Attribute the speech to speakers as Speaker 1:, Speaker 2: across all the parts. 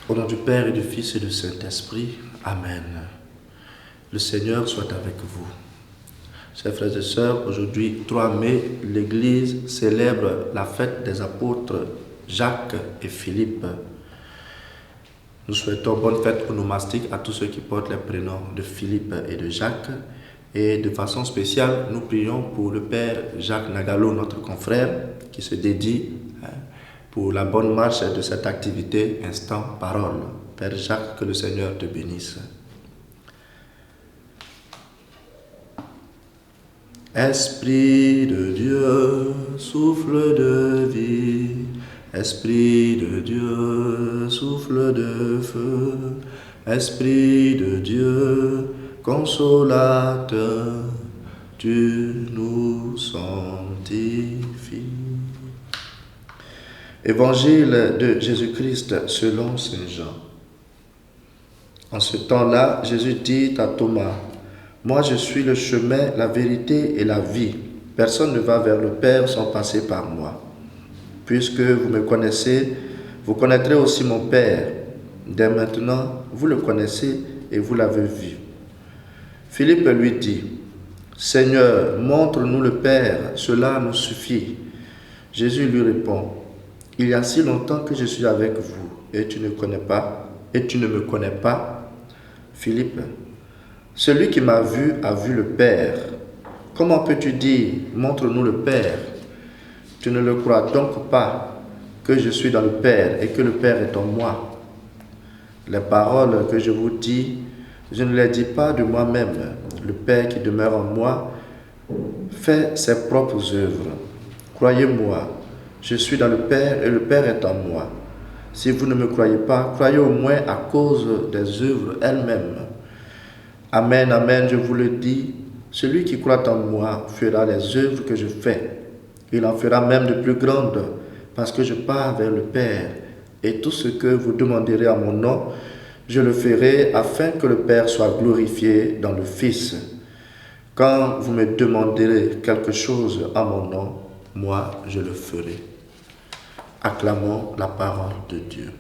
Speaker 1: Au nom du Père et du Fils et du Saint-Esprit, Amen. Le Seigneur soit avec vous. Chers frères et sœurs, aujourd'hui, 3 mai, l'Église célèbre la fête des apôtres Jacques et Philippe. Nous souhaitons bonne fête onomastique à tous ceux qui portent les prénoms de Philippe et de Jacques. Et de façon spéciale, nous prions pour le Père Jacques Nagalo, notre confrère, qui se dédie pour la bonne marche de cette activité Instant Parole. Père Jacques, que le Seigneur te bénisse. Esprit de Dieu, souffle de vie, Esprit de Dieu, souffle de feu, Esprit de Dieu, consolateur, tu nous sanctifies. Évangile de Jésus-Christ selon Saint Jean. En ce temps-là, Jésus dit à Thomas, « Moi je suis le chemin, la vérité et la vie. Personne ne va vers le Père sans passer par moi. Puisque vous me connaissez, vous connaîtrez aussi mon Père. Dès maintenant, vous le connaissez et vous l'avez vu. » Philippe lui dit, « Seigneur, montre-nous le Père, cela nous suffit. » Jésus lui répond, « Il y a si longtemps que je suis avec vous, et tu ne me connais pas. » Philippe, « Celui qui m'a vu a vu le Père. Comment peux-tu dire, montre-nous le Père? Tu ne le crois donc pas que je suis dans le Père et que le Père est en moi. Les paroles que je vous dis, je ne les dis pas de moi-même. Le Père qui demeure en moi fait ses propres œuvres. Croyez-moi, je suis dans le Père et le Père est en moi. Si vous ne me croyez pas, croyez au moins à cause des œuvres elles-mêmes. Amen, amen, je vous le dis, celui qui croit en moi fera les œuvres que je fais. Il en fera même de plus grandes, parce que je pars vers le Père. Et tout ce que vous demanderez en mon nom, je le ferai afin que le Père soit glorifié dans le Fils. Quand vous me demanderez quelque chose en mon nom, moi je le ferai. Acclamons la parole de Dieu.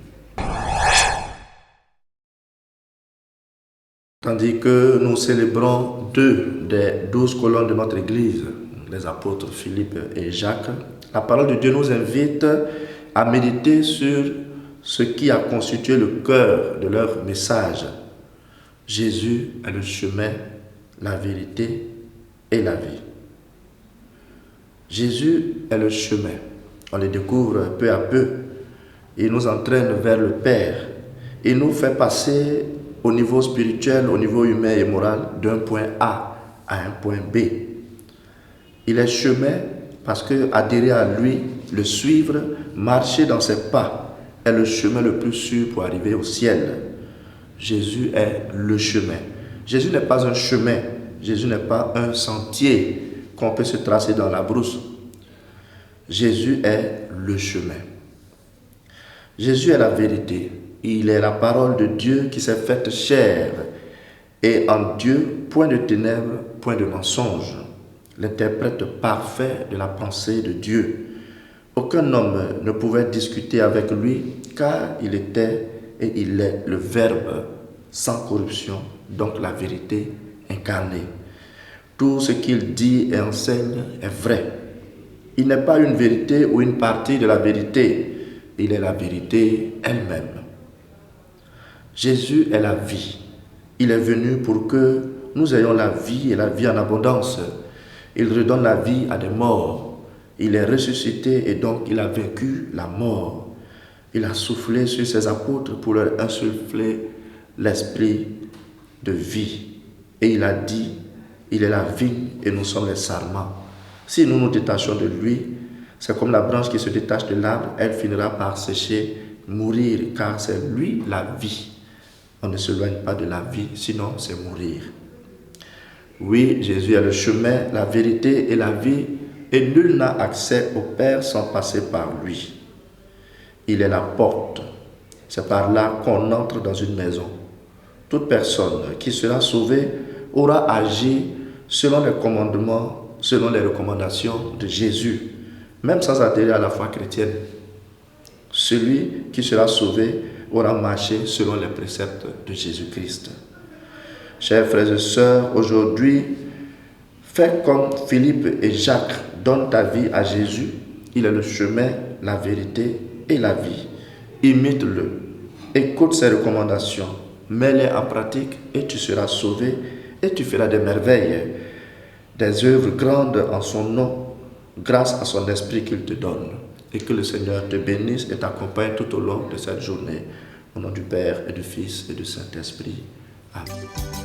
Speaker 1: Tandis que nous célébrons 2 des 12 colonnes de notre Église, les apôtres Philippe et Jacques, la parole de Dieu nous invite à méditer sur ce qui a constitué le cœur de leur message. Jésus est le chemin, la vérité et la vie. Jésus est le chemin. On le découvre peu à peu. Il nous entraîne vers le Père. Il nous fait passer au niveau spirituel, au niveau humain et moral, d'un point A à un point B. Il est chemin parce que adhérer à lui, le suivre, marcher dans ses pas, est le chemin le plus sûr pour arriver au ciel. Jésus est le chemin. Jésus n'est pas un chemin. Jésus n'est pas un sentier qu'on peut se tracer dans la brousse. Jésus est le chemin. Jésus est la vérité. Il est la parole de Dieu qui s'est faite chair. Et en Dieu, point de ténèbres, point de mensonge. L'interprète parfait de la pensée de Dieu. Aucun homme ne pouvait discuter avec lui car il était et il est le Verbe sans corruption, donc la vérité incarnée. Tout ce qu'il dit et enseigne est vrai. Il n'est pas une vérité ou une partie de la vérité. Il est la vérité elle-même. Jésus est la vie. Il est venu pour que nous ayons la vie et la vie en abondance. Il redonne la vie à des morts. Il est ressuscité et donc il a vaincu la mort. Il a soufflé sur ses apôtres pour leur insuffler l'esprit de vie. Et il a dit, il est la vigne et nous sommes les sarments. Si nous nous détachons de lui, c'est comme la branche qui se détache de l'arbre, elle finira par sécher, mourir, car c'est lui la vie. On ne s'éloigne pas de la vie, sinon c'est mourir. Oui, Jésus est le chemin, la vérité et la vie, et nul n'a accès au Père sans passer par lui. Il est la porte. C'est par là qu'on entre dans une maison. Toute personne qui sera sauvée aura agi selon les commandements, selon les recommandations de Jésus, même sans adhérer à la foi chrétienne. Celui qui sera sauvé aura marché selon les préceptes de Jésus-Christ. Chers frères et sœurs, aujourd'hui, fais comme Philippe et Jacques, donne ta vie à Jésus. Il est le chemin, la vérité et la vie. Imite-le, écoute ses recommandations, mets-les en pratique et tu seras sauvé et tu feras des merveilles, des œuvres grandes en son nom, grâce à son esprit qu'il te donne. Et que le Seigneur te bénisse et t'accompagne tout au long de cette journée. Au nom du Père et du Fils et du Saint-Esprit. Amen.